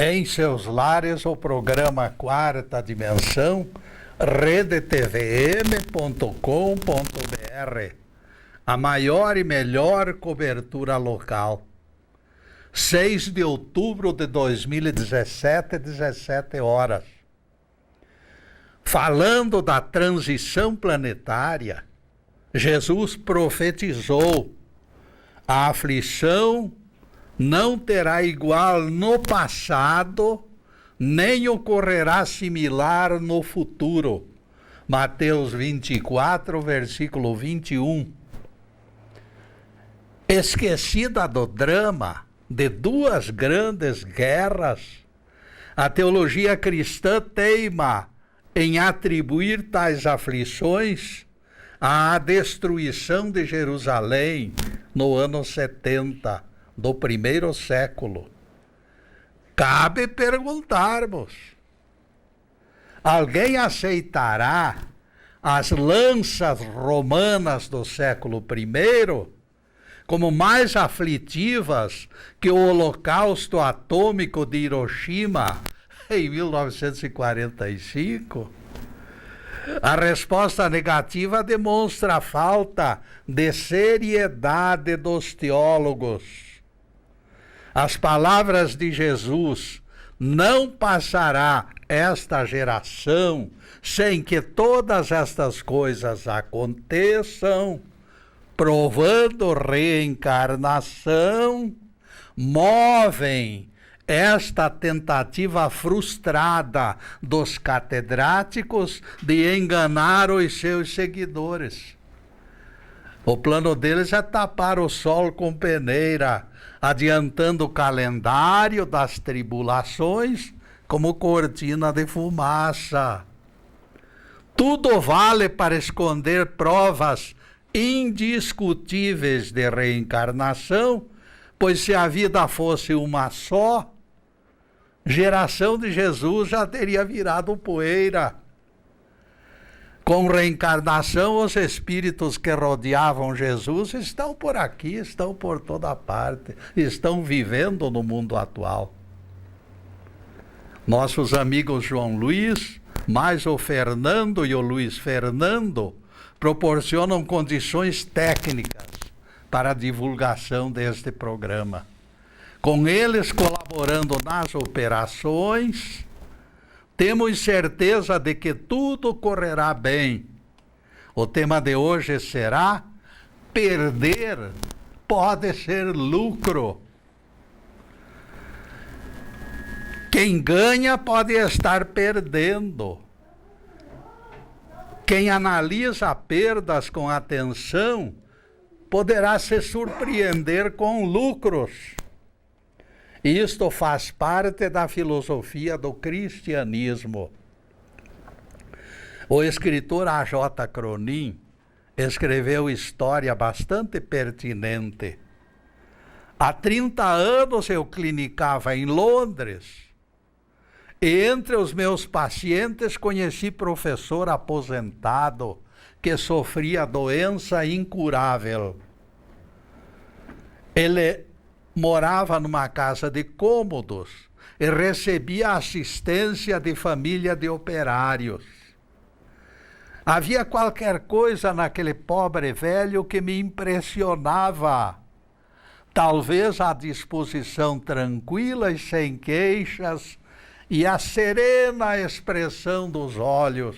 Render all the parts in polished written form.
Em seus lares, o programa Quarta Dimensão, redetvm.com.br, a maior e melhor cobertura local. 6 de outubro de 2017, 17 horas. Falando da transição planetária, Jesus profetizou: a aflição não terá igual no passado, nem ocorrerá similar no futuro. Mateus 24, versículo 21. Esquecida do drama de duas grandes guerras, a teologia cristã teima em atribuir tais aflições à destruição de Jerusalém no ano 70 do primeiro século. Cabe perguntarmos: alguém aceitará as lanças romanas do século I como mais aflitivas que o holocausto atômico de Hiroshima em 1945? A resposta negativa demonstra a falta de seriedade dos teólogos. As palavras de Jesus: não passará esta geração sem que todas estas coisas aconteçam, provando reencarnação, movem esta tentativa frustrada dos catedráticos de enganar os seus seguidores. O plano deles é tapar o sol com peneira, adiantando o calendário das tribulações como cortina de fumaça. Tudo vale para esconder provas indiscutíveis de reencarnação, pois se a vida fosse uma só, geração de Jesus já teria virado poeira. Com reencarnação, os espíritos que rodeavam Jesus estão por aqui, estão por toda parte, estão vivendo no mundo atual. Nossos amigos João Luiz, mais o Fernando e o Luiz Fernando, proporcionam condições técnicas para a divulgação deste programa. Com eles colaborando nas operações, temos certeza de que tudo correrá bem. O tema de hoje será: perder pode ser lucro. Quem ganha pode estar perdendo. Quem analisa perdas com atenção poderá se surpreender com lucros. Isto faz parte da filosofia do cristianismo. O escritor A.J. Cronin escreveu história bastante pertinente. Há 30 anos eu clinicava em Londres e entre os meus pacientes conheci professor aposentado que sofria doença incurável. Ele morava numa casa de cômodos e recebia assistência de família de operários. Havia qualquer coisa naquele pobre velho que me impressionava. Talvez a disposição tranquila e sem queixas e a serena expressão dos olhos.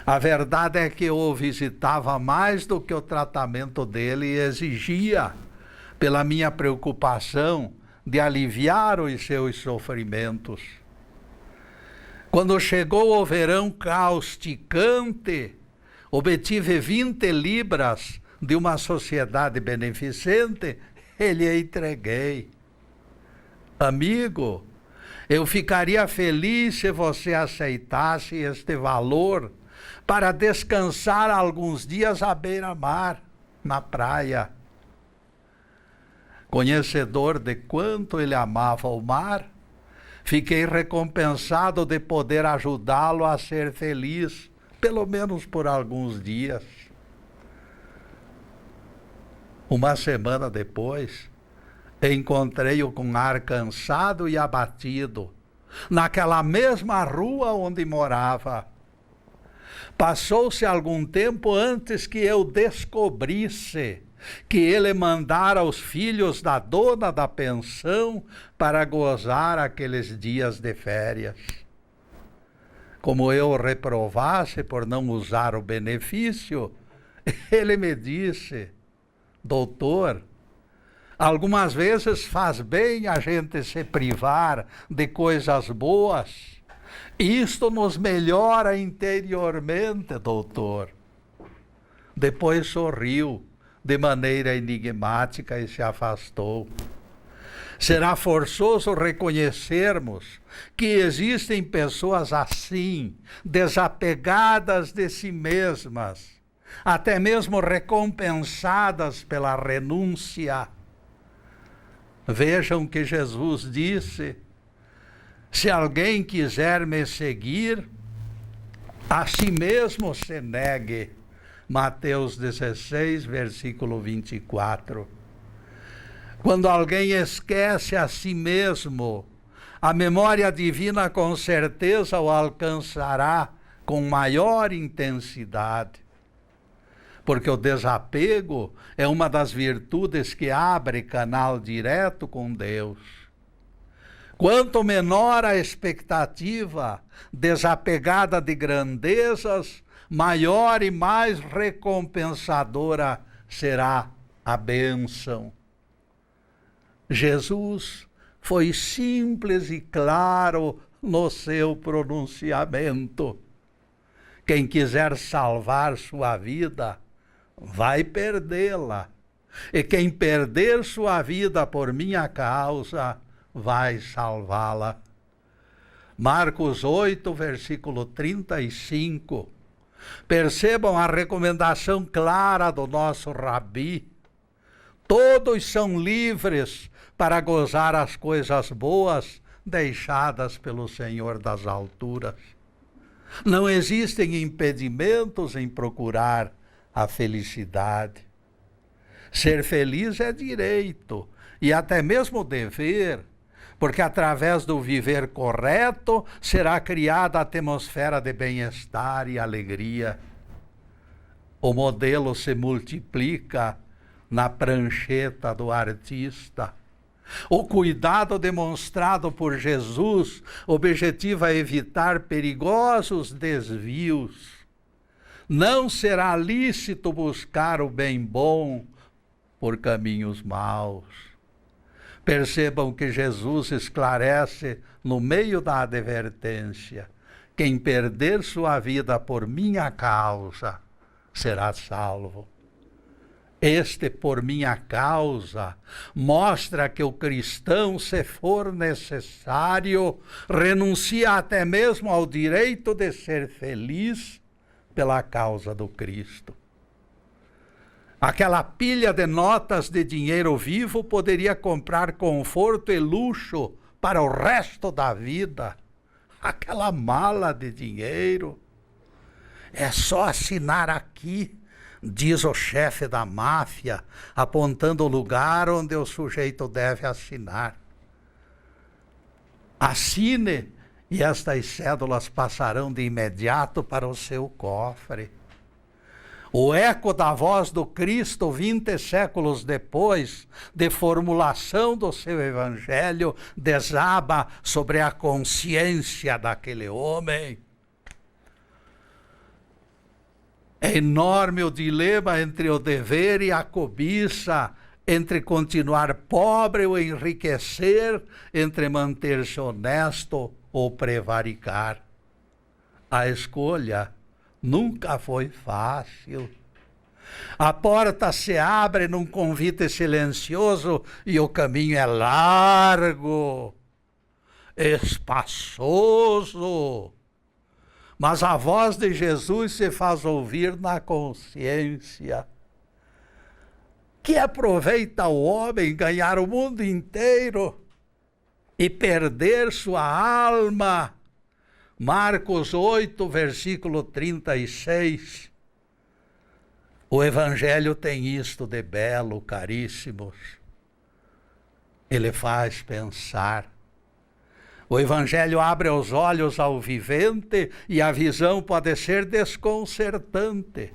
A verdade é que eu o visitava mais do que o tratamento dele exigia, pela minha preocupação de aliviar os seus sofrimentos. Quando chegou o verão causticante, obtive 20 libras de uma sociedade beneficente e lhe entreguei. Amigo, eu ficaria feliz se você aceitasse este valor para descansar alguns dias à beira-mar, na praia. Conhecedor de quanto ele amava o mar, fiquei recompensado de poder ajudá-lo a ser feliz, pelo menos por alguns dias. Uma semana depois, Encontrei-o com ar cansado e abatido, naquela mesma rua onde morava. Passou-se algum tempo antes que eu descobrisse que ele mandara os filhos da dona da pensão para gozar aqueles dias de férias. Como eu reprovasse por não usar o benefício, ele me disse: doutor, algumas vezes faz bem a gente se privar de coisas boas. Isto nos melhora interiormente, doutor. Depois sorriu de maneira enigmática e se afastou. Será forçoso reconhecermos que existem pessoas assim, desapegadas de si mesmas, até mesmo recompensadas pela renúncia. Vejam que Jesus disse: se alguém quiser me seguir, a si mesmo se negue. Mateus 16, versículo 24. Quando alguém esquece a si mesmo, a memória divina com certeza o alcançará com maior intensidade. Porque o desapego é uma das virtudes que abre canal direto com Deus. Quanto menor a expectativa, desapegada de grandezas, maior e mais recompensadora será a bênção. Jesus foi simples e claro no seu pronunciamento. Quem quiser salvar sua vida, vai perdê-la. E quem perder sua vida por minha causa, vai salvá-la. Marcos 8, versículo 35. Percebam a recomendação clara do nosso Rabi. Todos são livres para gozar as coisas boas deixadas pelo Senhor das alturas. Não existem impedimentos em procurar a felicidade. Ser feliz é direito e até mesmo dever, porque através do viver correto será criada a atmosfera de bem-estar e alegria. O modelo se multiplica na prancheta do artista. O cuidado demonstrado por Jesus objetiva evitar perigosos desvios. Não será lícito buscar o bem bom por caminhos maus. Percebam que Jesus esclarece no meio da advertência: quem perder sua vida por minha causa será salvo. Este por minha causa mostra que o cristão, se for necessário, renuncia até mesmo ao direito de ser feliz pela causa do Cristo. Aquela pilha de notas de dinheiro vivo poderia comprar conforto e luxo para o resto da vida. Aquela mala de dinheiro, é só assinar aqui, diz o chefe da máfia, apontando o lugar onde o sujeito deve assinar. Assine e estas cédulas passarão de imediato para o seu cofre. O eco da voz do Cristo 20 séculos depois, de formulação do seu evangelho, desaba sobre a consciência daquele homem. É enorme o dilema entre o dever e a cobiça, entre continuar pobre ou enriquecer, entre manter-se honesto ou prevaricar. A escolha nunca foi fácil. A porta se abre num convite silencioso e o caminho é largo, espaçoso. Mas a voz de Jesus se faz ouvir na consciência. Que aproveita o homem ganhar o mundo inteiro e perder sua alma? Marcos 8, versículo 36. O Evangelho tem isto de belo, caríssimos. ele faz pensar. O Evangelho abre os olhos ao vivente e a visão pode ser desconcertante.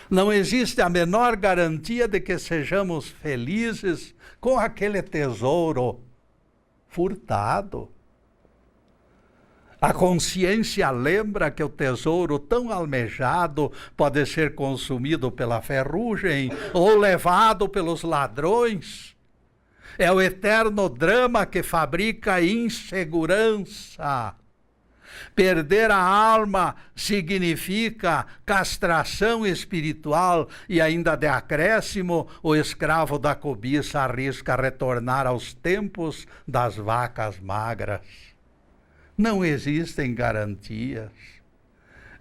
Não existe a menor garantia de que sejamos felizes com aquele tesouro furtado. A consciência lembra que o tesouro tão almejado pode ser consumido pela ferrugem ou levado pelos ladrões. É o eterno drama que fabrica insegurança. Perder a alma significa castração espiritual e ainda de acréscimo, o escravo da cobiça arrisca retornar aos tempos das vacas magras. Não existem garantias.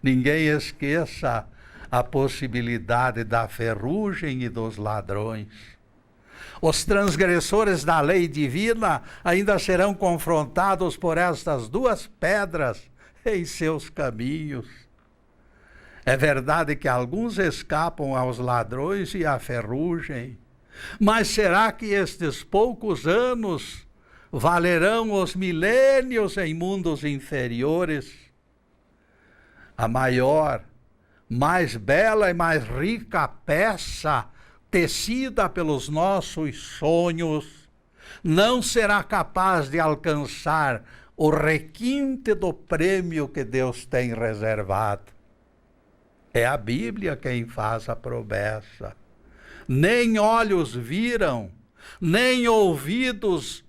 Ninguém esqueça a possibilidade da ferrugem e dos ladrões. Os transgressores da lei divina ainda serão confrontados por estas duas pedras em seus caminhos. É verdade que alguns escapam aos ladrões e à ferrugem, mas será que estes poucos anos valerão os milênios em mundos inferiores? A maior, mais bela e mais rica peça tecida pelos nossos sonhos, não será capaz de alcançar o requinte do prêmio que Deus tem reservado. É a Bíblia quem faz a promessa. Nem olhos viram, nem ouvidos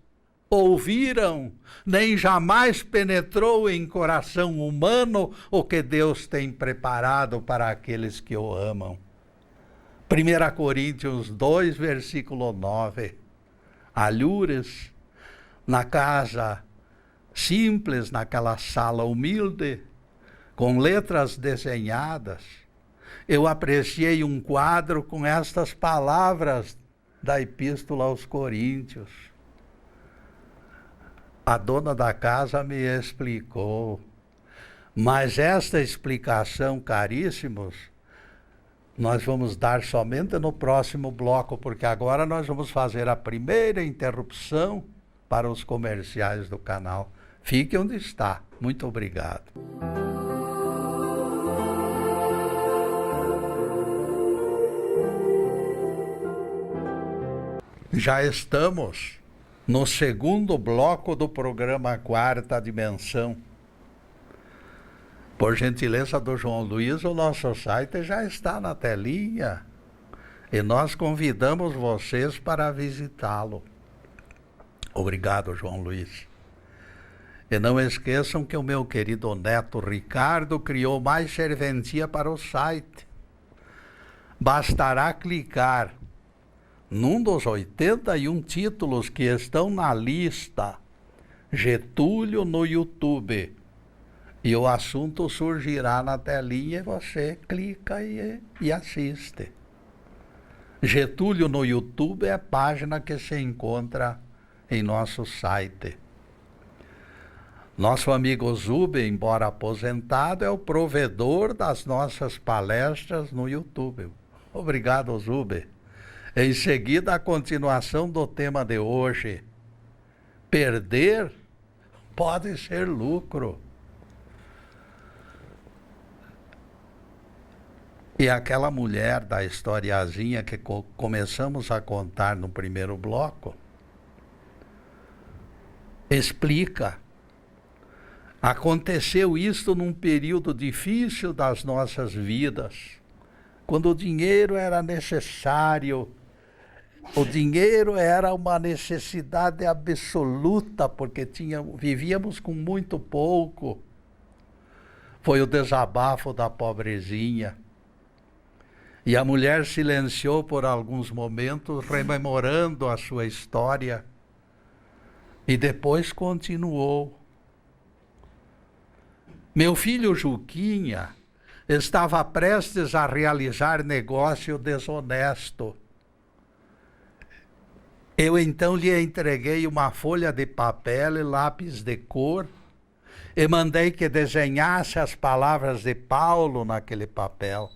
ouviram, nem jamais penetrou em coração humano o que Deus tem preparado para aqueles que o amam. 1 Coríntios 2, versículo 9. Alhures, na casa simples, naquela sala humilde, com letras desenhadas, eu apreciei um quadro com estas palavras da Epístola aos Coríntios. A dona da casa me explicou, mas esta explicação, caríssimos, nós vamos dar somente no próximo bloco, porque agora nós vamos fazer a primeira interrupção para os comerciais do canal. Fique onde está. Muito obrigado. Já estamos no segundo bloco do programa Quarta Dimensão. Por gentileza do João Luiz, o nosso site já está na telinha e nós convidamos vocês para visitá-lo. Obrigado, João Luiz. E não esqueçam que o meu querido neto Ricardo criou mais serventia para o site. Bastará clicar num dos 81 títulos que estão na lista Getúlio no YouTube. E o assunto surgirá na telinha e você clica e assiste. Getúlio no YouTube é a página que se encontra em nosso site. Nosso amigo Zube, embora aposentado, é o provedor das nossas palestras no YouTube. Obrigado, Zube. Em seguida, a continuação do tema de hoje. Perder pode ser lucro. E aquela mulher da historiazinha que começamos a contar no primeiro bloco, explica. Aconteceu isto num período difícil das nossas vidas, quando o dinheiro era necessário, o dinheiro era uma necessidade absoluta, porque vivíamos com muito pouco. Foi o desabafo da pobrezinha. E a mulher silenciou por alguns momentos, rememorando a sua história, e depois continuou. Meu filho Juquinha estava prestes a realizar negócio desonesto. Eu então lhe entreguei uma folha de papel e lápis de cor e mandei que desenhasse as palavras de Paulo naquele papel.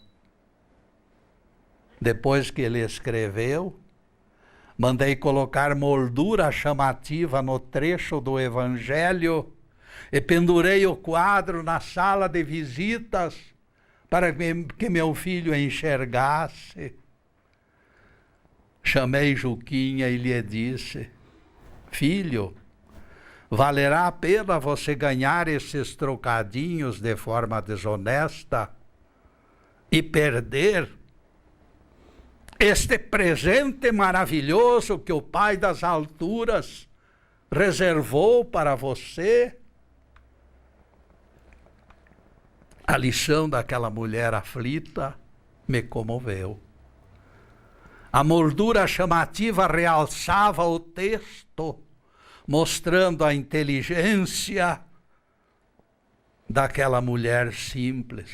Depois que ele escreveu, Mandei colocar moldura chamativa no trecho do Evangelho e pendurei o quadro na sala de visitas para que meu filho enxergasse. Chamei Juquinha e lhe disse: filho, valerá a pena você ganhar esses trocadinhos de forma desonesta e perder este presente maravilhoso que o Pai das alturas reservou para você? A lição daquela mulher aflita me comoveu. A moldura chamativa realçava o texto, mostrando a inteligência daquela mulher simples.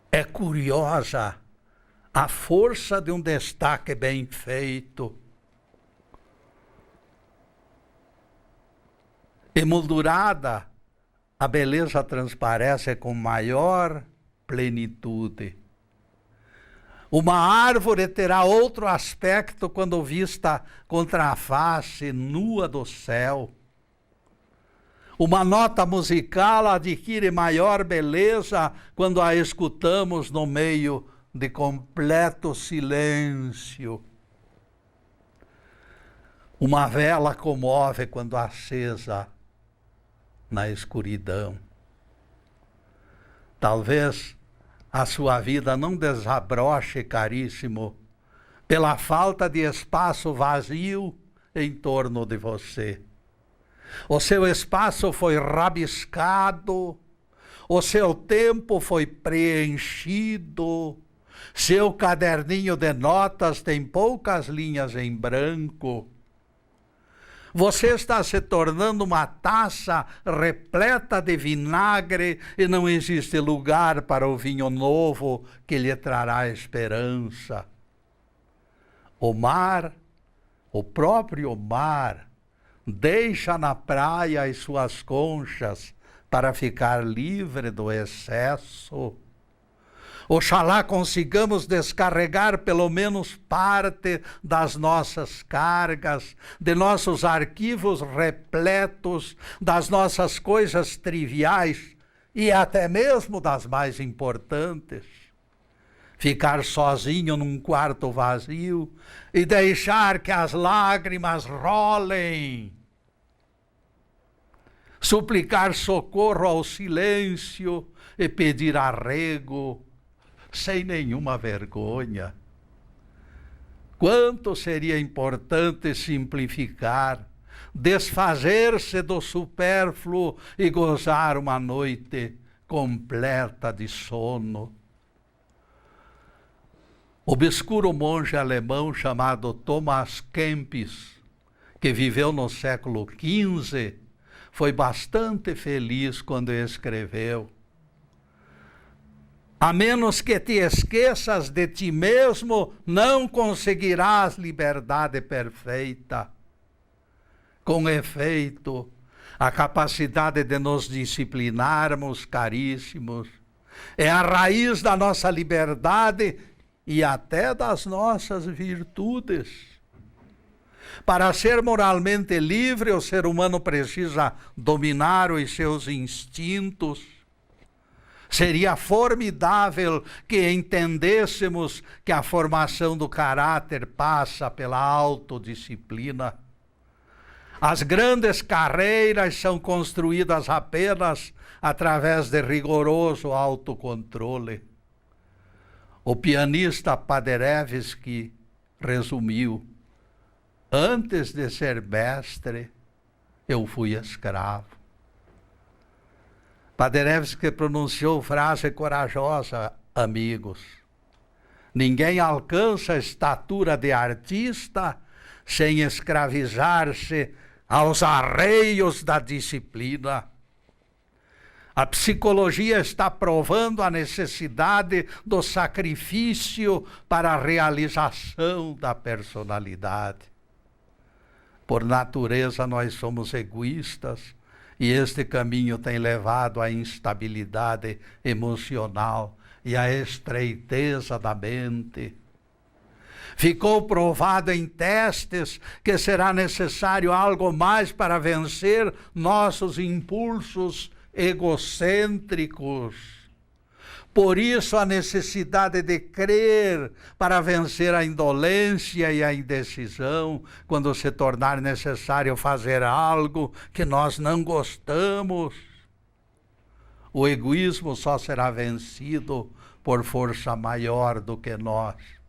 É curiosa a força de um destaque bem feito. Emoldurada, a beleza transparece com maior plenitude. Uma árvore terá outro aspecto quando vista contra a face nua do céu. Uma nota musical adquire maior beleza quando a escutamos no meio de completo silêncio. Uma vela comove quando acesa na escuridão. Talvez a sua vida não desabroche, caríssimo, pela falta de espaço vazio em torno de você. O seu espaço foi rabiscado, o seu tempo foi preenchido, seu caderninho de notas tem poucas linhas em branco. Você está se tornando uma taça repleta de vinagre e não existe lugar para o vinho novo que lhe trará esperança. O mar, o próprio mar, deixa na praia as suas conchas para ficar livre do excesso. Oxalá consigamos descarregar pelo menos parte das nossas cargas, de nossos arquivos repletos, das nossas coisas triviais e até mesmo das mais importantes. Ficar sozinho num quarto vazio e deixar que as lágrimas rolem. Suplicar socorro ao silêncio e pedir arrego, sem nenhuma vergonha. Quanto seria importante simplificar, desfazer-se do supérfluo e gozar uma noite completa de sono. O obscuro monge alemão chamado Thomas Kempis, que viveu no século XV, foi bastante feliz quando escreveu: a menos que te esqueças de ti mesmo, não conseguirás liberdade perfeita. Com efeito, a capacidade de nos disciplinarmos, caríssimos, é a raiz da nossa liberdade e até das nossas virtudes. Para ser moralmente livre, o ser humano precisa dominar os seus instintos. Seria formidável que entendêssemos que a formação do caráter passa pela autodisciplina. As grandes carreiras são construídas apenas através de rigoroso autocontrole. O pianista Paderewski resumiu: antes de ser mestre, eu fui escravo. Paderewski pronunciou frase corajosa, amigos: ninguém alcança a estatura de artista sem escravizar-se aos arreios da disciplina. A psicologia está provando a necessidade do sacrifício para a realização da personalidade. Por natureza, nós somos egoístas, e este caminho tem levado à instabilidade emocional e à estreiteza da mente. Ficou provado em testes que será necessário algo mais para vencer nossos impulsos egocêntricos. Por isso a necessidade de crer para vencer a indolência e a indecisão, quando se tornar necessário fazer algo que nós não gostamos. O egoísmo só será vencido por força maior do que nós.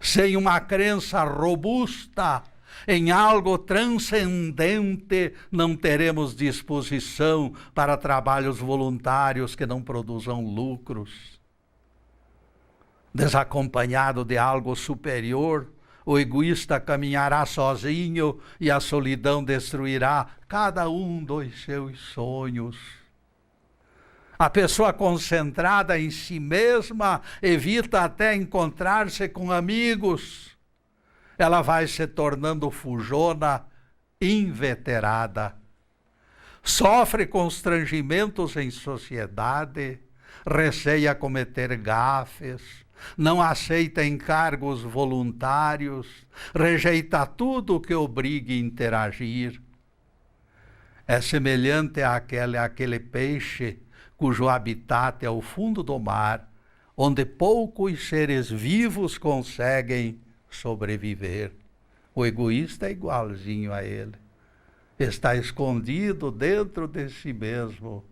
Sem uma crença robusta em algo transcendente, não teremos disposição para trabalhos voluntários que não produzam lucros. Desacompanhado de algo superior, o egoísta caminhará sozinho e a solidão destruirá cada um dos seus sonhos. A pessoa concentrada em si mesma evita até encontrar-se com amigos. Ela vai se tornando fujona, inveterada. Sofre constrangimentos em sociedade, receia cometer gafes, não aceita encargos voluntários, rejeita tudo que obrigue a interagir. É semelhante àquele peixe cujo habitat é o fundo do mar, onde poucos seres vivos conseguem sobreviver. O egoísta é igualzinho a ele. Está escondido dentro de si mesmo.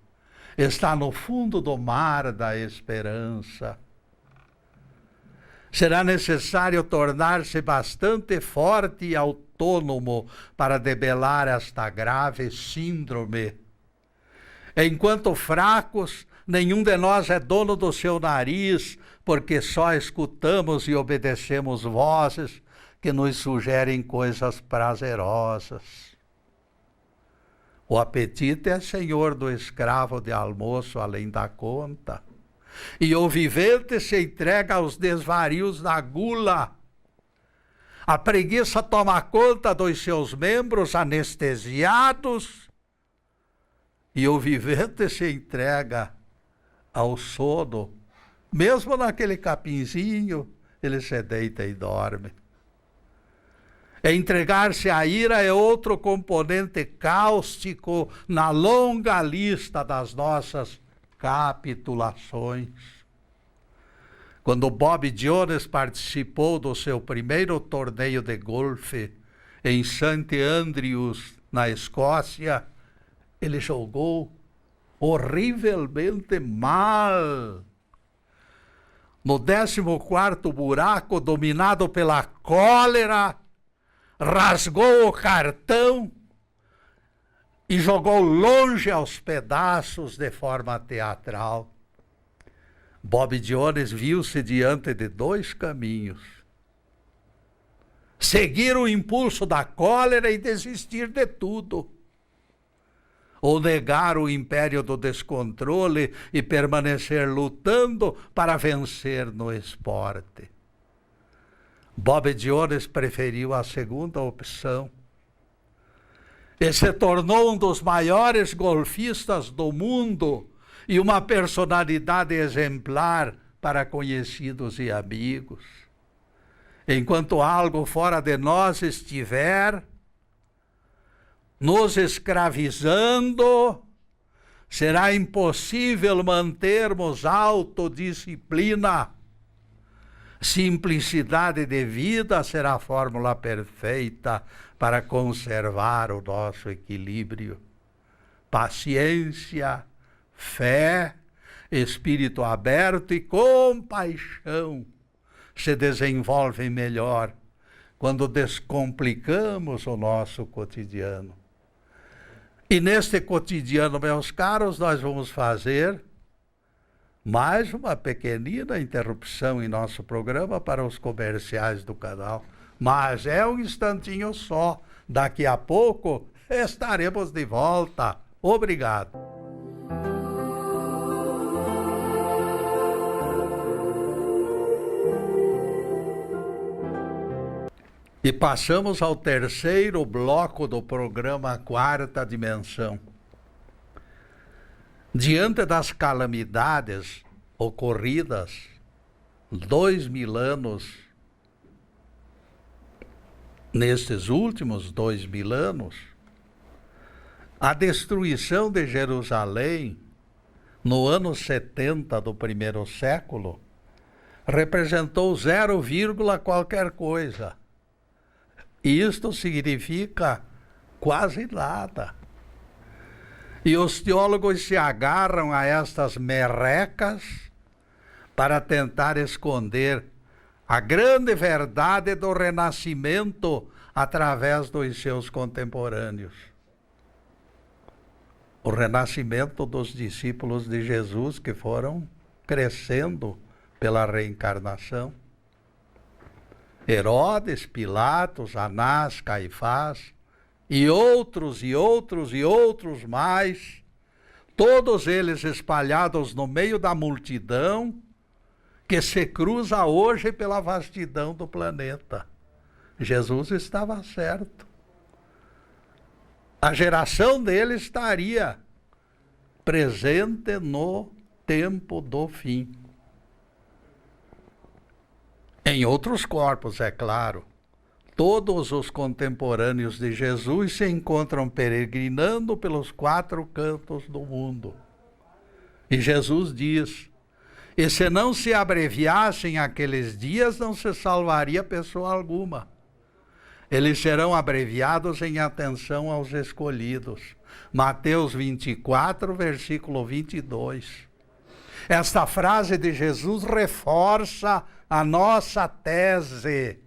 Está no fundo do mar da esperança. Será necessário tornar-se bastante forte e autônomo para debelar esta grave síndrome. Enquanto fracos, nenhum de nós é dono do seu nariz, porque só escutamos e obedecemos vozes que nos sugerem coisas prazerosas. O apetite é senhor do escravo de almoço além da conta, e o vivente se entrega aos desvarios da gula. A preguiça toma conta dos seus membros anestesiados, e o vivente se entrega ao sono. Mesmo naquele capinzinho, ele se deita e dorme. Entregar-se à ira é outro componente cáustico na longa lista das nossas capitulações. Quando Bob Jones participou do seu primeiro torneio de golfe em St. Andrews, na Escócia, ele jogou horrivelmente mal. No 14º buraco, dominado pela cólera, rasgou o cartão e jogou longe aos pedaços de forma teatral. Bob Jones viu-se diante de dois caminhos: seguir o impulso da cólera e desistir de tudo, ou negar o império do descontrole e permanecer lutando para vencer no esporte. Bob Jones preferiu a segunda opção e se tornou um dos maiores golfistas do mundo e uma personalidade exemplar para conhecidos e amigos. Enquanto algo fora de nós estiver nos escravizando, será impossível mantermos autodisciplina. Simplicidade de vida será a fórmula perfeita para conservar o nosso equilíbrio. Paciência, fé, espírito aberto e compaixão se desenvolvem melhor quando descomplicamos o nosso cotidiano. E neste cotidiano, meus caros, nós vamos fazer mais uma pequenina interrupção em nosso programa para os comerciais do canal. Mas é um instantinho só. Daqui a pouco estaremos de volta. Obrigado. E passamos ao terceiro bloco do programa Quarta Dimensão. Diante das calamidades ocorridas 2000 anos nestes últimos 2000 anos, a destruição de Jerusalém, no ano 70 do primeiro século, representou 0, qualquer coisa. E isto significa quase nada. E os teólogos se agarram a estas merrecas para tentar esconder a grande verdade do renascimento através dos seus contemporâneos. O renascimento dos discípulos de Jesus que foram crescendo pela reencarnação. Herodes, Pilatos, Anás, Caifás, e outros mais, todos eles espalhados no meio da multidão que se cruza hoje pela vastidão do planeta. Jesus estava certo. A geração dele estaria presente no tempo do fim. Em outros corpos, é claro. Todos os contemporâneos de Jesus se encontram peregrinando pelos 4 cantos do mundo. E Jesus diz: e se não se abreviassem aqueles dias, não se salvaria pessoa alguma. Eles serão abreviados em atenção aos escolhidos. Mateus 24, versículo 22. Esta frase de Jesus reforça a nossa tese.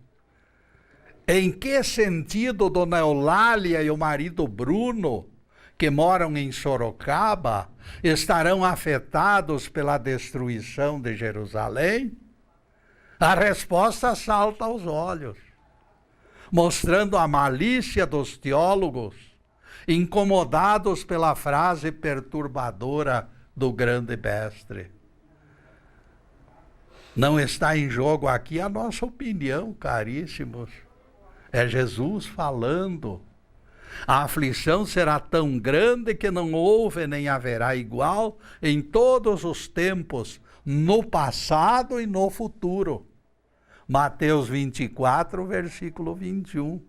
Em que sentido Dona Eulália e o marido Bruno, que moram em Sorocaba, estarão afetados pela destruição de Jerusalém? A resposta salta aos olhos, mostrando a malícia dos teólogos, incomodados pela frase perturbadora do grande mestre. Não está em jogo aqui a nossa opinião, caríssimos. É Jesus falando. A aflição será tão grande que não houve nem haverá igual em todos os tempos, no passado e no futuro. Mateus 24, versículo 21.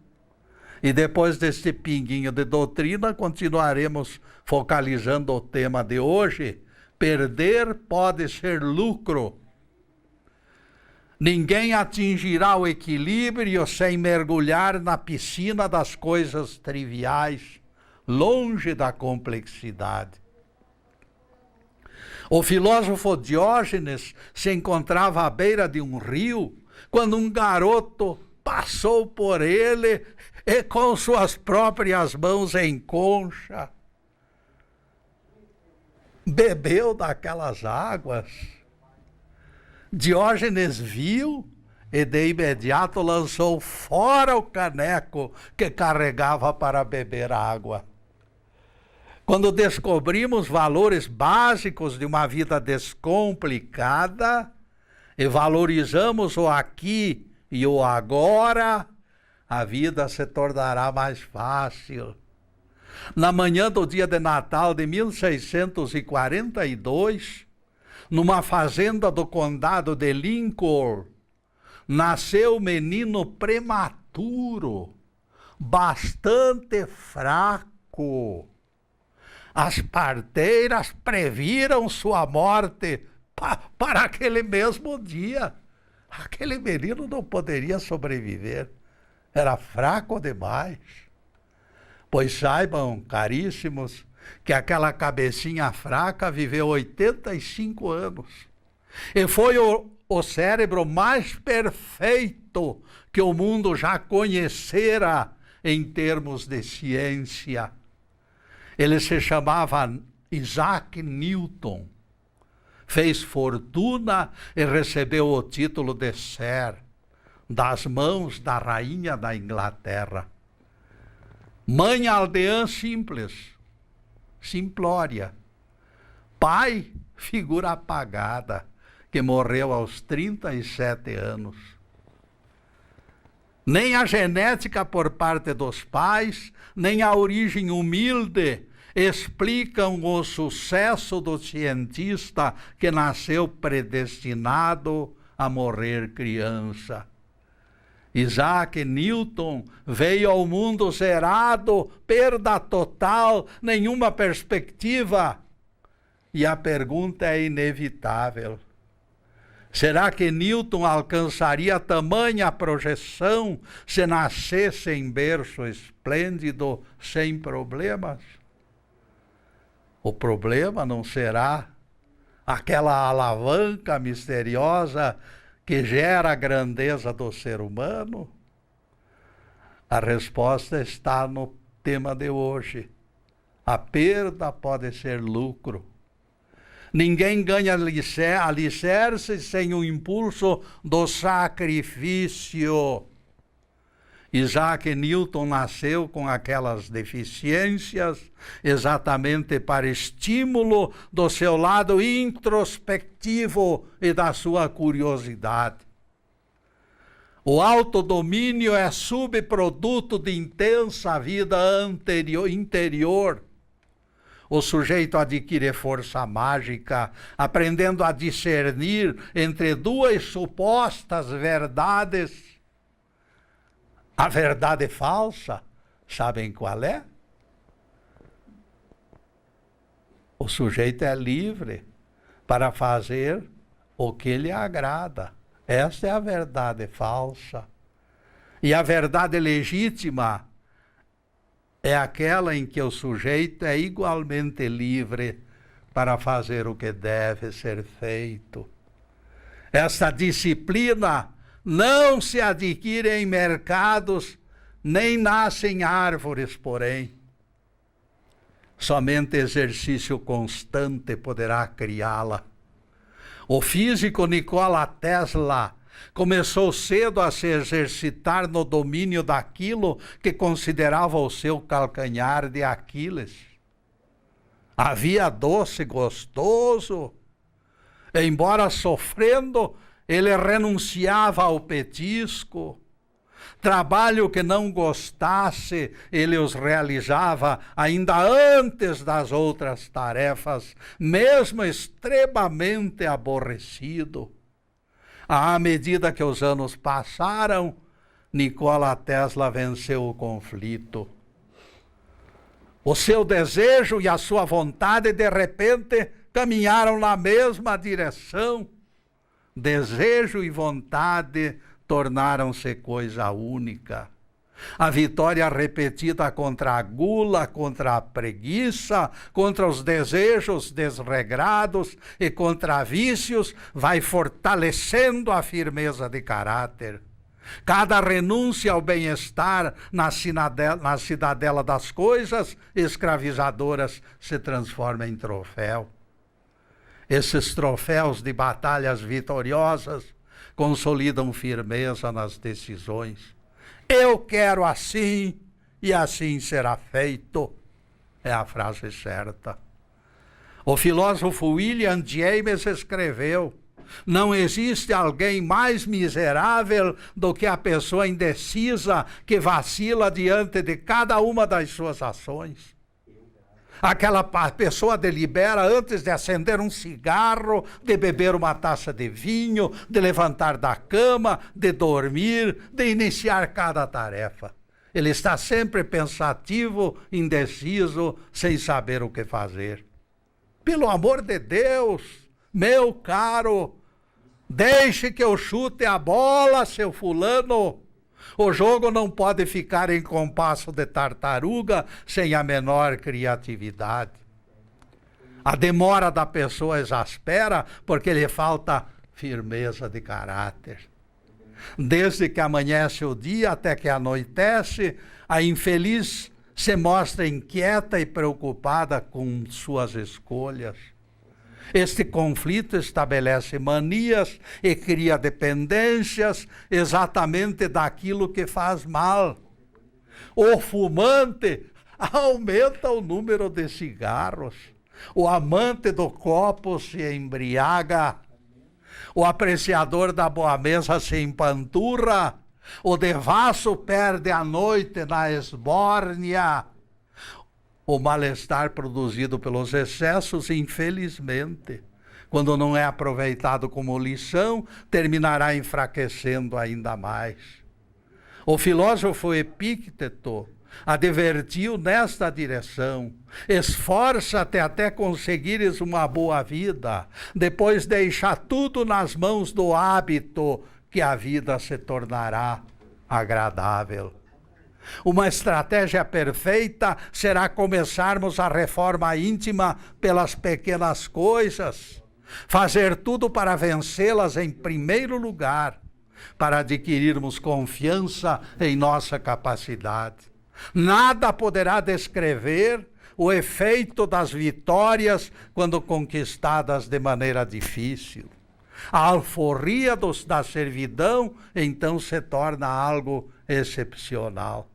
E depois deste pinguinho de doutrina, continuaremos focalizando o tema de hoje. Perder pode ser lucro. Ninguém atingirá o equilíbrio sem mergulhar na piscina das coisas triviais, longe da complexidade. O filósofo Diógenes se encontrava à beira de um rio, quando um garoto passou por ele e com suas próprias mãos em concha, bebeu daquelas águas. Diógenes viu e de imediato lançou fora o caneco que carregava para beber água. Quando descobrimos valores básicos de uma vida descomplicada e valorizamos o aqui e o agora, a vida se tornará mais fácil. Na manhã do dia de Natal de 1642, numa fazenda do condado de Lincoln, nasceu um menino prematuro, bastante fraco. As parteiras previram sua morte para aquele mesmo dia. Aquele menino não poderia sobreviver, era fraco demais. Pois saibam, caríssimos, que aquela cabecinha fraca viveu 85 anos. E foi o cérebro mais perfeito que o mundo já conhecera em termos de ciência. Ele se chamava Isaac Newton. Fez fortuna e recebeu o título de Sir, das mãos da rainha da Inglaterra. Mãe aldeã simples, simplória. Pai, figura apagada, que morreu aos 37 anos. Nem a genética por parte dos pais, nem a origem humilde explicam o sucesso do cientista que nasceu predestinado a morrer criança. Isaac Newton veio ao mundo zerado, perda total, nenhuma perspectiva. E a pergunta é inevitável. Será que Newton alcançaria tamanha projeção se nascesse em berço esplêndido, sem problemas? O problema não será aquela alavanca misteriosa que gera a grandeza do ser humano? A resposta está no tema de hoje. A perda pode ser lucro. Ninguém ganha alicerce sem o impulso do sacrifício. Isaac Newton nasceu com aquelas deficiências exatamente para estímulo do seu lado introspectivo e da sua curiosidade. O autodomínio é subproduto de intensa vida interior. O sujeito adquire força mágica, aprendendo a discernir entre duas supostas verdades. A verdade falsa, sabem qual é? O sujeito é livre para fazer o que lhe agrada. Esta é a verdade falsa. E a verdade legítima é aquela em que o sujeito é igualmente livre para fazer o que deve ser feito. Essa disciplina não se adquire em mercados, nem nasce em árvores, porém. Somente exercício constante poderá criá-la. O físico Nikola Tesla começou cedo a se exercitar no domínio daquilo que considerava o seu calcanhar de Aquiles. Havia doce gostoso. Embora sofrendo, ele renunciava ao petisco. Trabalho que não gostasse, ele os realizava ainda antes das outras tarefas, mesmo extremamente aborrecido. À medida que os anos passaram, Nikola Tesla venceu o conflito. O seu desejo e a sua vontade, de repente, caminharam na mesma direção. Desejo e vontade tornaram-se coisa única. A vitória repetida contra a gula, contra a preguiça, contra os desejos desregrados e contra vícios vai fortalecendo a firmeza de caráter. Cada renúncia ao bem-estar na cidadela das coisas escravizadoras se transforma em troféu. Esses troféus de batalhas vitoriosas consolidam firmeza nas decisões. Eu quero assim, e assim será feito. É a frase certa. O filósofo William James escreveu: não existe alguém mais miserável do que a pessoa indecisa que vacila diante de cada uma das suas ações. Aquela pessoa delibera antes de acender um cigarro, de beber uma taça de vinho, de levantar da cama, de dormir, de iniciar cada tarefa. Ele está sempre pensativo, indeciso, sem saber o que fazer. Pelo amor de Deus, meu caro, deixe que eu chute a bola, seu fulano. O jogo não pode ficar em compasso de tartaruga sem a menor criatividade. A demora da pessoa exaspera porque lhe falta firmeza de caráter. Desde que amanhece o dia até que anoitece, a infeliz se mostra inquieta e preocupada com suas escolhas. Este conflito estabelece manias e cria dependências exatamente daquilo que faz mal. O fumante aumenta o número de cigarros. O amante do copo se embriaga. O apreciador da boa mesa se empanturra. O devasso perde a noite na esbórnia. O mal-estar produzido pelos excessos, infelizmente, quando não é aproveitado como lição, terminará enfraquecendo ainda mais. O filósofo Epícteto advertiu nesta direção: esforça-te até conseguires uma boa vida, depois deixa tudo nas mãos do hábito, que a vida se tornará agradável. Uma estratégia perfeita será começarmos a reforma íntima pelas pequenas coisas, fazer tudo para vencê-las em primeiro lugar, para adquirirmos confiança em nossa capacidade. Nada poderá descrever o efeito das vitórias quando conquistadas de maneira difícil. A alforria da servidão então se torna algo excepcional.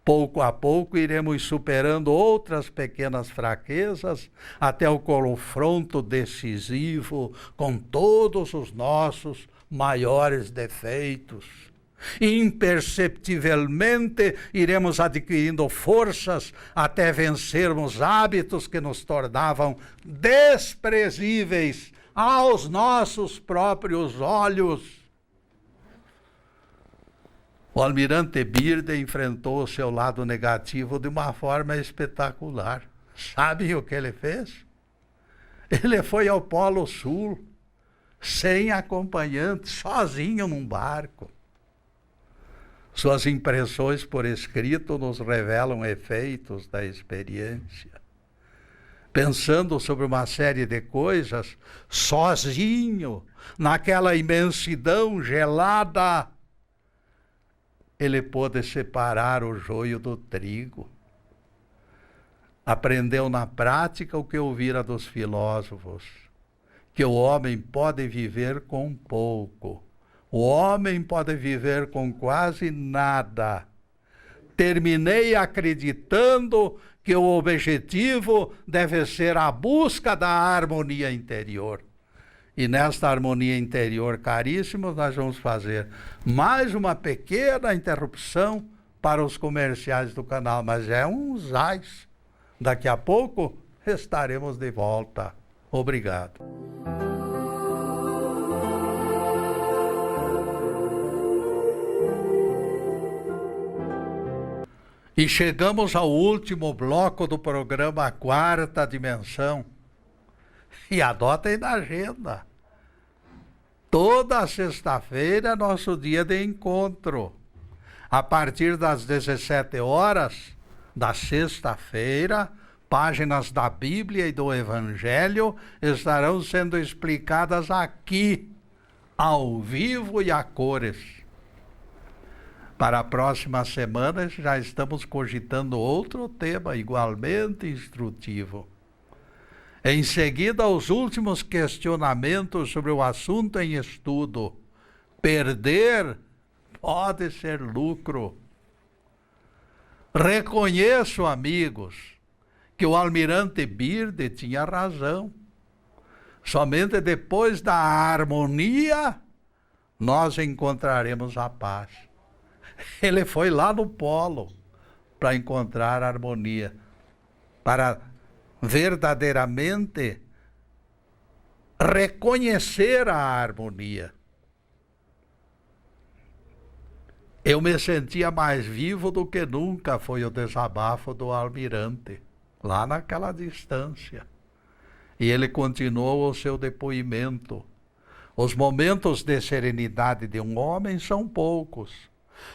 Pouco a pouco iremos superando outras pequenas fraquezas até o confronto decisivo com todos os nossos maiores defeitos. Imperceptivelmente iremos adquirindo forças até vencermos hábitos que nos tornavam desprezíveis aos nossos próprios olhos. O almirante Birde enfrentou o seu lado negativo de uma forma espetacular. Sabe o que ele fez? Ele foi ao Polo Sul, sem acompanhante, sozinho num barco. Suas impressões por escrito nos revelam efeitos da experiência. Pensando sobre uma série de coisas, sozinho, naquela imensidão gelada, ele pôde separar o joio do trigo. Aprendeu na prática o que ouvira dos filósofos, que o homem pode viver com pouco. O homem pode viver com quase nada. Terminei acreditando que o objetivo deve ser a busca da harmonia interior. E nesta harmonia interior, caríssimos, nós vamos fazer mais uma pequena interrupção para os comerciais do canal, mas é um zais. Daqui a pouco estaremos de volta. Obrigado. E chegamos ao último bloco do programa Quarta Dimensão. E adotem na agenda. Toda sexta-feira é nosso dia de encontro. A partir das 17 horas da sexta-feira, páginas da Bíblia e do Evangelho estarão sendo explicadas aqui, ao vivo e a cores. Para a próxima semana já estamos cogitando outro tema igualmente instrutivo. Em seguida, os últimos questionamentos sobre o assunto em estudo. Perder pode ser lucro. Reconheço, amigos, que o almirante Birde tinha razão. Somente depois da harmonia nós encontraremos a paz. Ele foi lá no polo para encontrar a harmonia, para verdadeiramente reconhecer a harmonia. Eu me sentia mais vivo do que nunca, foi o desabafo do almirante, lá naquela distância. E ele continuou o seu depoimento. Os momentos de serenidade de um homem são poucos,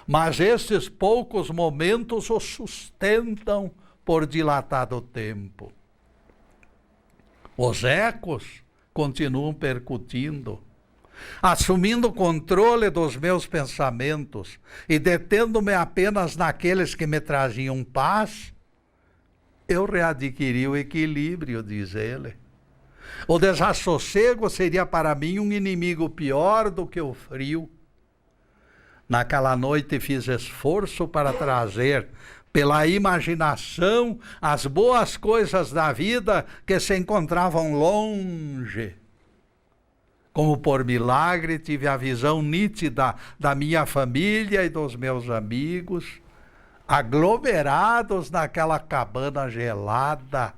mas esses poucos momentos o sustentam por dilatado tempo. Os ecos continuam percutindo, assumindo o controle dos meus pensamentos e detendo-me apenas naqueles que me traziam paz. Eu readquiri o equilíbrio, diz ele. O desassossego seria para mim um inimigo pior do que o frio. Naquela noite fiz esforço para trazer pela imaginação as boas coisas da vida que se encontravam longe. Como por milagre tive a visão nítida da minha família e dos meus amigos, aglomerados naquela cabana gelada.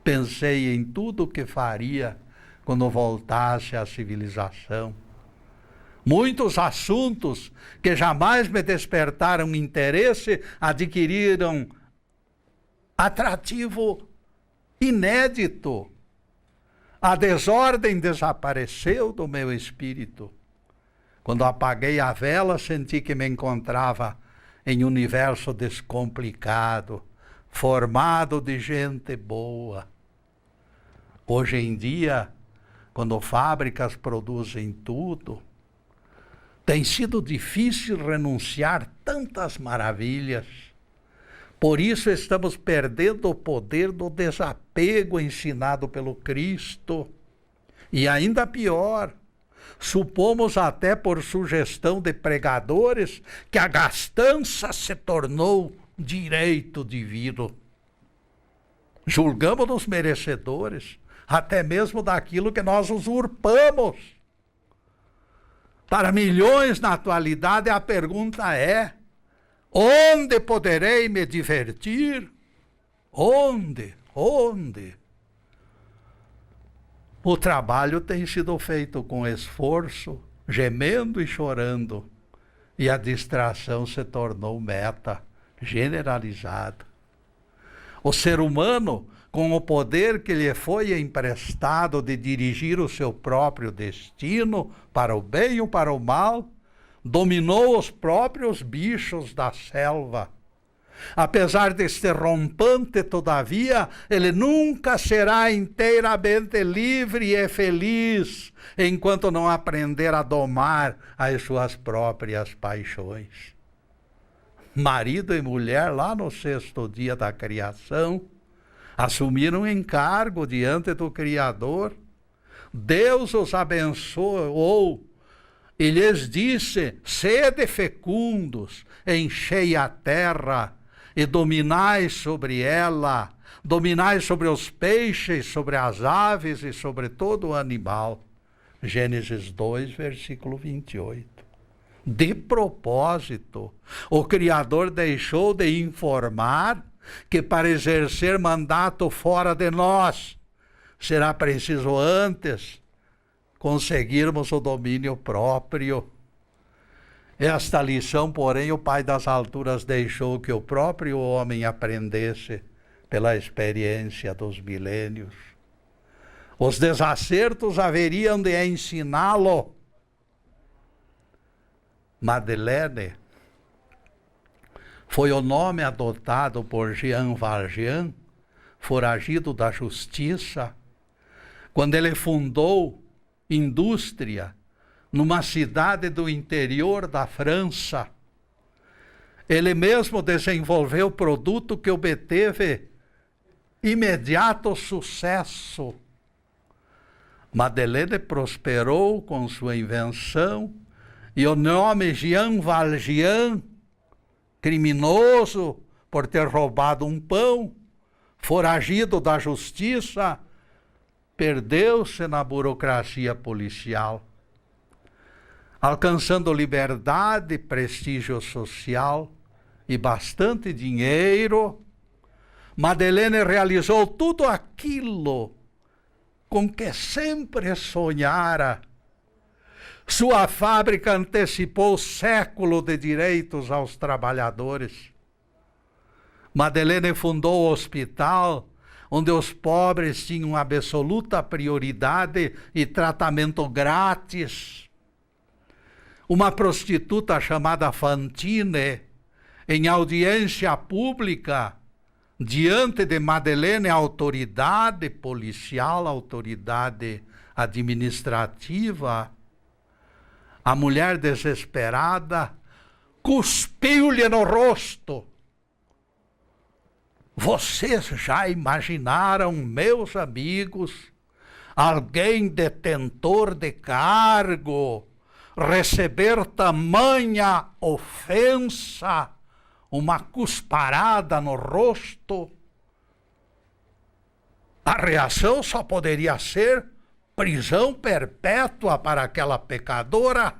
Pensei em tudo o que faria quando voltasse à civilização. Muitos assuntos que jamais me despertaram interesse adquiriram atrativo inédito. A desordem desapareceu do meu espírito. Quando apaguei a vela, senti que me encontrava em um universo descomplicado, formado de gente boa. Hoje em dia, quando fábricas produzem tudo, tem sido difícil renunciar tantas maravilhas. Por isso estamos perdendo o poder do desapego ensinado pelo Cristo. E ainda pior, supomos até por sugestão de pregadores que a gastança se tornou direito divino. Julgamos-nos merecedores, até mesmo daquilo que nós usurpamos. Para milhões na atualidade, a pergunta é: onde poderei me divertir? Onde? O trabalho tem sido feito com esforço, gemendo e chorando, e a distração se tornou meta generalizada. O ser humano, com o poder que lhe foi emprestado de dirigir o seu próprio destino, para o bem ou para o mal, dominou os próprios bichos da selva. Apesar de ser rompante, todavia, ele nunca será inteiramente livre e feliz enquanto não aprender a domar as suas próprias paixões. Marido e mulher, lá no 6º dia da criação, assumiram um encargo diante do Criador. Deus os abençoou e lhes disse: sede fecundos, enchei a terra e dominai sobre ela, dominai sobre os peixes, sobre as aves e sobre todo o animal. Gênesis 2, versículo 28. De propósito, o Criador deixou de informar que para exercer mandato fora de nós, será preciso antes conseguirmos o domínio próprio. Esta lição, porém, o Pai das alturas deixou que o próprio homem aprendesse pela experiência dos milênios. Os desacertos haveriam de ensiná-lo. Madeleine foi o nome adotado por Jean Valjean, foragido da justiça, quando ele fundou indústria numa cidade do interior da França. Ele mesmo desenvolveu produto que obteve imediato sucesso. Madeleine prosperou com sua invenção e o nome Jean Valjean, criminoso por ter roubado um pão, foragido da justiça, perdeu-se na burocracia policial. Alcançando liberdade, prestígio social e bastante dinheiro, Madeleine realizou tudo aquilo com que sempre sonhara. Sua fábrica antecipou século de direitos aos trabalhadores. Madeleine fundou o hospital, onde os pobres tinham absoluta prioridade e tratamento grátis. Uma prostituta chamada Fantine, em audiência pública, diante de Madeleine, autoridade policial, autoridade administrativa, a mulher desesperada cuspiu-lhe no rosto. Vocês já imaginaram, meus amigos, alguém detentor de cargo receber tamanha ofensa, uma cusparada no rosto? A reação só poderia ser prisão perpétua para aquela pecadora.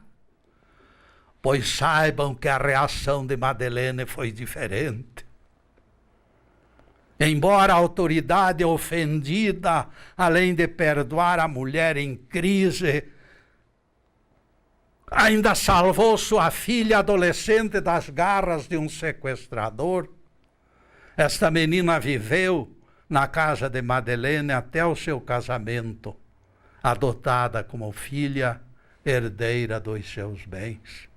Pois saibam que a reação de Madeleine foi diferente. Embora a autoridade ofendida, além de perdoar a mulher em crise, ainda salvou sua filha adolescente das garras de um sequestrador. Esta menina viveu na casa de Madeleine até o seu casamento, adotada como filha herdeira dos seus bens.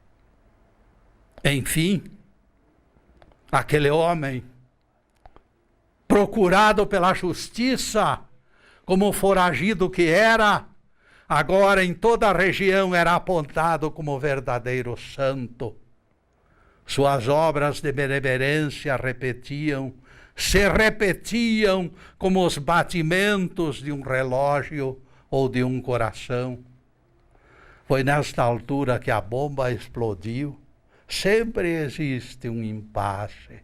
Enfim, aquele homem, procurado pela justiça, como foragido que era, agora em toda a região era apontado como verdadeiro santo. Suas obras de benemerência se repetiam como os batimentos de um relógio ou de um coração. Foi nesta altura que a bomba explodiu. Sempre existe um impasse,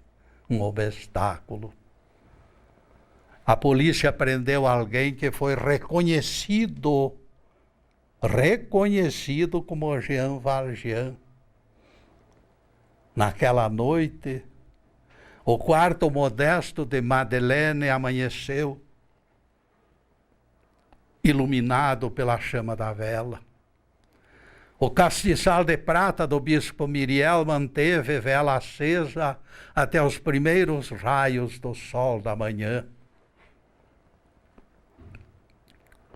um obstáculo. A polícia prendeu alguém que foi reconhecido como Jean Valjean. Naquela noite, o quarto modesto de Madeleine amanheceu, iluminado pela chama da vela. O castiçal de prata do bispo Miriel manteve vela acesa até os primeiros raios do sol da manhã.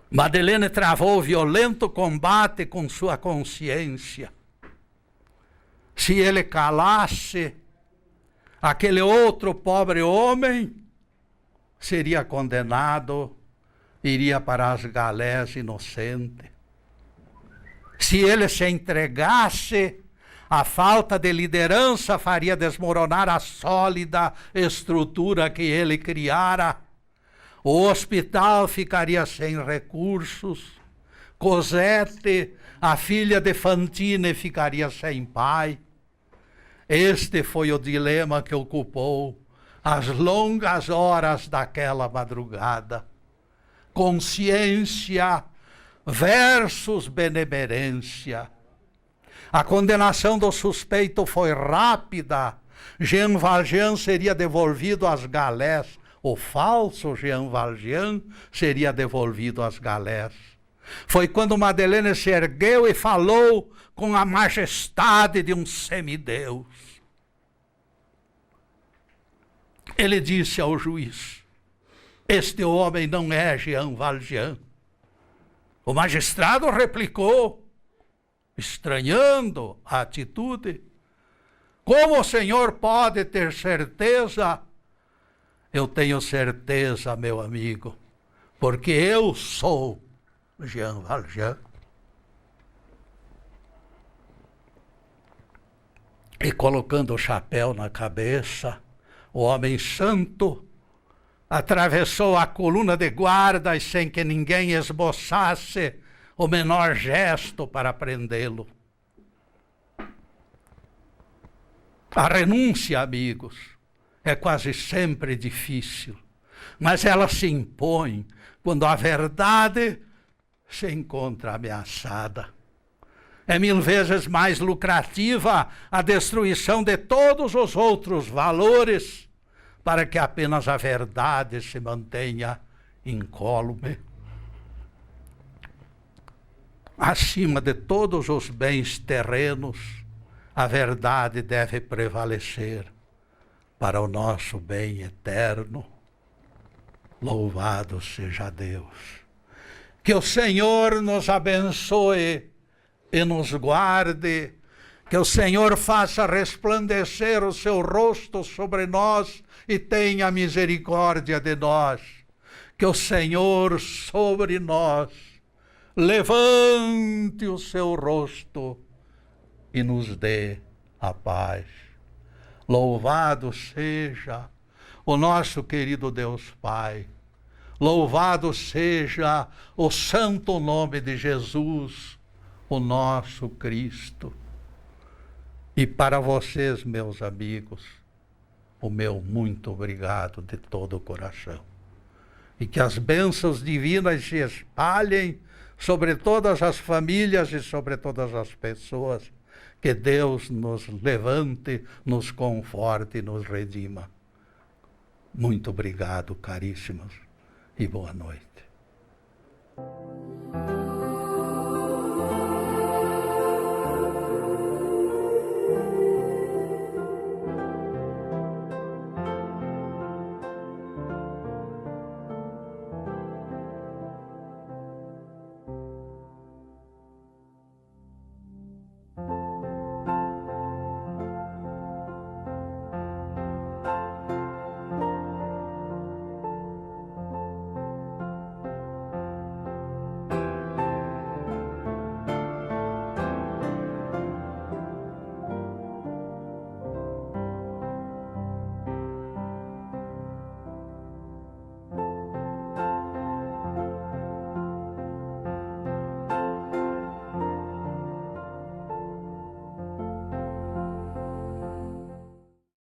Madeleine travou violento combate com sua consciência. Se ele calasse, aquele outro pobre homem seria condenado, iria para as galés inocente. Se ele se entregasse, a falta de liderança faria desmoronar a sólida estrutura que ele criara. O hospital ficaria sem recursos. Cosette, a filha de Fantine, ficaria sem pai. Este foi o dilema que ocupou as longas horas daquela madrugada. Consciência versus benemerência. A condenação do suspeito foi rápida. Jean Valjean seria devolvido às galés. O falso Jean Valjean seria devolvido às galés. Foi quando Madeleine se ergueu e falou com a majestade de um semideus. Ele disse ao juiz: este homem não é Jean Valjean. O magistrado replicou, estranhando a atitude: como o senhor pode ter certeza? Eu tenho certeza, meu amigo, porque eu sou Jean Valjean. E colocando o chapéu na cabeça, o homem santo atravessou a coluna de guardas sem que ninguém esboçasse o menor gesto para prendê-lo. A renúncia, amigos, é quase sempre difícil, mas ela se impõe quando a verdade se encontra ameaçada. É 1000 vezes mais lucrativa a destruição de todos os outros valores para que apenas a verdade se mantenha incólume. Acima de todos os bens terrenos, a verdade deve prevalecer para o nosso bem eterno. Louvado seja Deus. Que o Senhor nos abençoe e nos guarde. Que o Senhor faça resplandecer o seu rosto sobre nós e tenha misericórdia de nós. Que o Senhor sobre nós levante o seu rosto e nos dê a paz. Louvado seja o nosso querido Deus Pai. Louvado seja o santo nome de Jesus, o nosso Cristo. E para vocês, meus amigos, o meu muito obrigado de todo o coração. E que as bênçãos divinas se espalhem sobre todas as famílias e sobre todas as pessoas. Que Deus nos levante, nos conforte e nos redima. Muito obrigado, caríssimos, e boa noite.